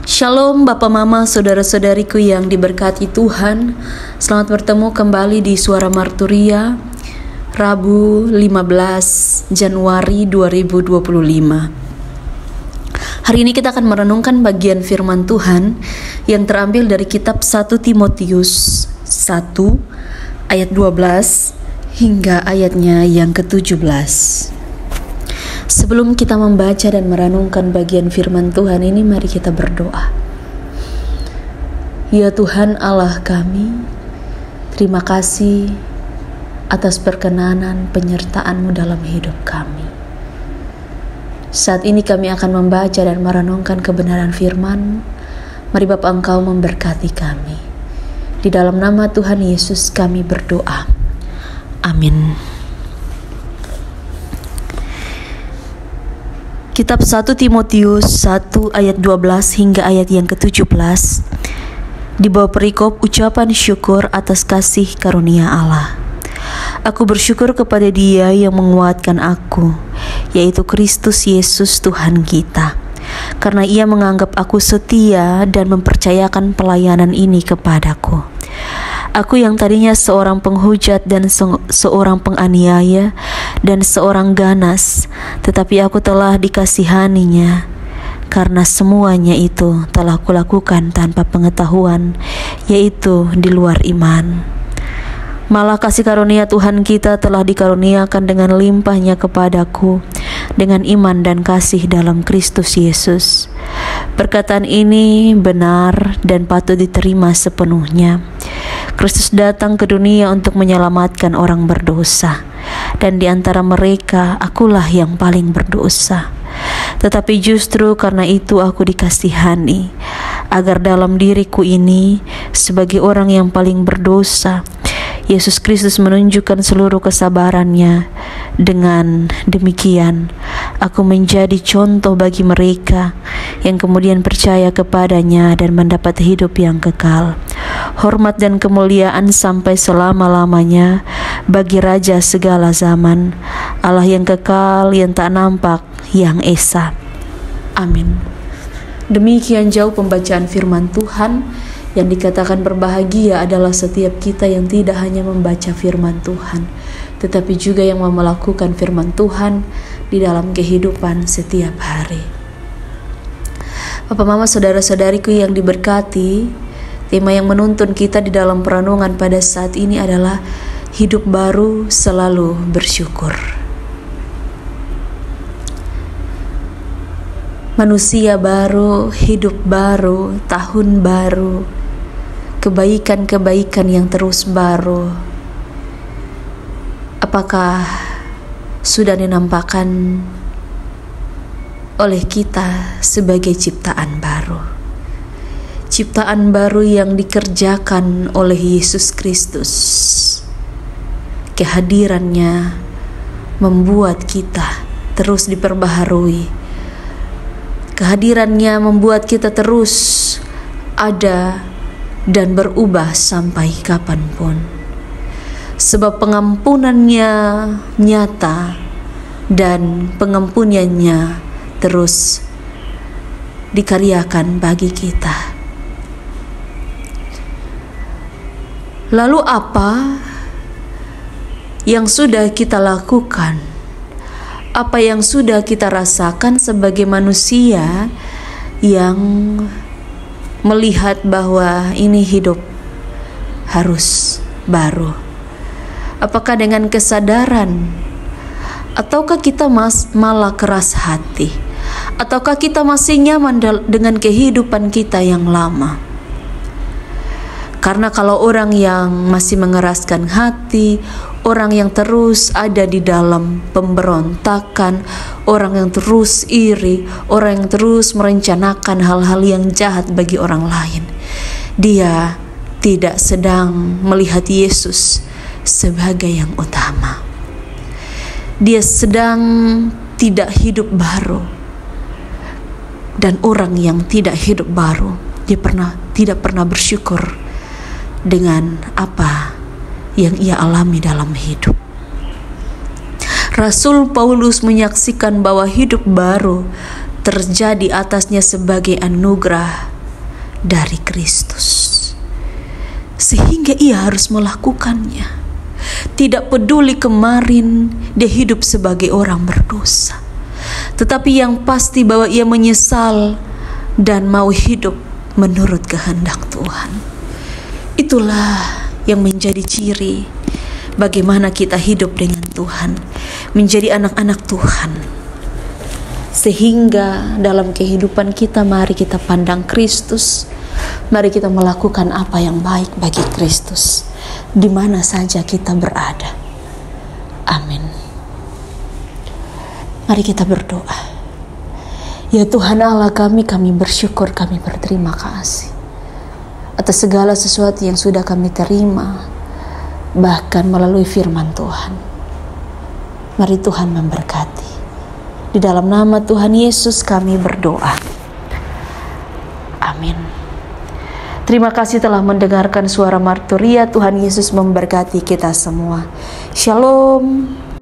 Shalom Bapak Mama, saudara-saudariku yang diberkati Tuhan. Selamat bertemu kembali di Suara Marturia, Rabu 15 Januari 2025. Hari ini kita akan merenungkan bagian firman Tuhan yang terambil dari kitab 1 Timotius 1 ayat 12 hingga ayatnya yang ke-17. Sebelum kita membaca dan merenungkan bagian firman Tuhan ini, mari kita berdoa. Ya Tuhan Allah kami, terima kasih atas perkenanan penyertaan-Mu dalam hidup kami. Saat ini kami akan membaca dan merenungkan kebenaran firman. Mari Bapa Engkau memberkati kami. Di dalam nama Tuhan Yesus kami berdoa. Amin. Kitab 1 Timotius 1 ayat 12 hingga ayat yang ke-17 di bawah perikop ucapan syukur atas kasih karunia Allah. Aku bersyukur kepada Dia yang menguatkan aku, yaitu Kristus Yesus Tuhan kita, karena Ia menganggap aku setia dan mempercayakan pelayanan ini kepadaku. Aku yang tadinya seorang penghujat dan seorang penganiaya dan seorang ganas, tetapi aku telah dikasihaninya, karena semuanya itu telah kulakukan tanpa pengetahuan, yaitu di luar iman. Malah kasih karunia Tuhan kita telah dikaruniakan dengan limpahnya kepadaku, dengan iman dan kasih dalam Kristus Yesus. Perkataan ini benar dan patut diterima sepenuhnya. Kristus datang ke dunia untuk menyelamatkan orang berdosa, dan di antara mereka akulah yang paling berdosa. Tetapi justru karena itu aku dikasihani, agar dalam diriku ini sebagai orang yang paling berdosa, Yesus Kristus menunjukkan seluruh kesabarannya. Dengan demikian, aku menjadi contoh bagi mereka yang kemudian percaya kepadanya dan mendapat hidup yang kekal. Hormat dan kemuliaan sampai selama-lamanya bagi Raja segala zaman, Allah yang kekal, yang tak nampak, yang esa. Amin. Demikian jauh pembacaan firman Tuhan. Yang dikatakan berbahagia adalah setiap kita yang tidak hanya membaca firman Tuhan, tetapi juga yang mau melakukan firman Tuhan di dalam kehidupan setiap hari. Bapak Mama, saudara-saudariku yang diberkati, tema yang menuntun kita di dalam perenungan pada saat ini adalah hidup baru selalu bersyukur. Manusia baru, hidup baru, tahun baru, kebaikan-kebaikan yang terus baru. Apakah sudah dinampakkan oleh kita sebagai ciptaan baru? Ciptaan baru yang dikerjakan oleh Yesus Kristus. Kehadirannya membuat kita terus diperbaharui. Kehadirannya membuat kita terus ada dan berubah sampai kapanpun. Sebab pengampunannya nyata dan pengampunannya terus dikaryakan bagi kita. Lalu apa yang sudah kita lakukan? Apa yang sudah kita rasakan sebagai manusia yang melihat bahwa ini hidup harus baru? Apakah dengan kesadaran? Ataukah kita malah keras hati? Ataukah kita masih nyaman dengan kehidupan kita yang lama? Karena kalau orang yang masih mengeraskan hati, orang yang terus ada di dalam pemberontakan, orang yang terus iri, orang yang terus merencanakan hal-hal yang jahat bagi orang lain, dia tidak sedang melihat Yesus sebagai yang utama. Dia sedang tidak hidup baru. Dan orang yang tidak hidup baru, dia tidak pernah bersyukur dengan apa yang ia alami dalam hidup. Rasul Paulus menyaksikan bahwa hidup baru terjadi atasnya sebagai anugerah dari Kristus. Sehingga ia harus melakukannya. Tidak peduli kemarin dia hidup sebagai orang berdosa, tetapi yang pasti bahwa ia menyesal dan mau hidup menurut kehendak Tuhan. Itulah yang menjadi ciri bagaimana kita hidup dengan Tuhan, menjadi anak-anak Tuhan. Sehingga dalam kehidupan kita, mari kita pandang Kristus. Mari kita melakukan apa yang baik bagi Kristus, di mana saja kita berada. Amin. Mari kita berdoa. Ya Tuhan Allah kami bersyukur, kami berterima kasih atas segala sesuatu yang sudah kami terima, bahkan melalui firman Tuhan. Mari Tuhan memberkati. Di dalam nama Tuhan Yesus kami berdoa. Amin. Terima kasih telah mendengarkan suara Marturia. Tuhan Yesus memberkati kita semua. Shalom.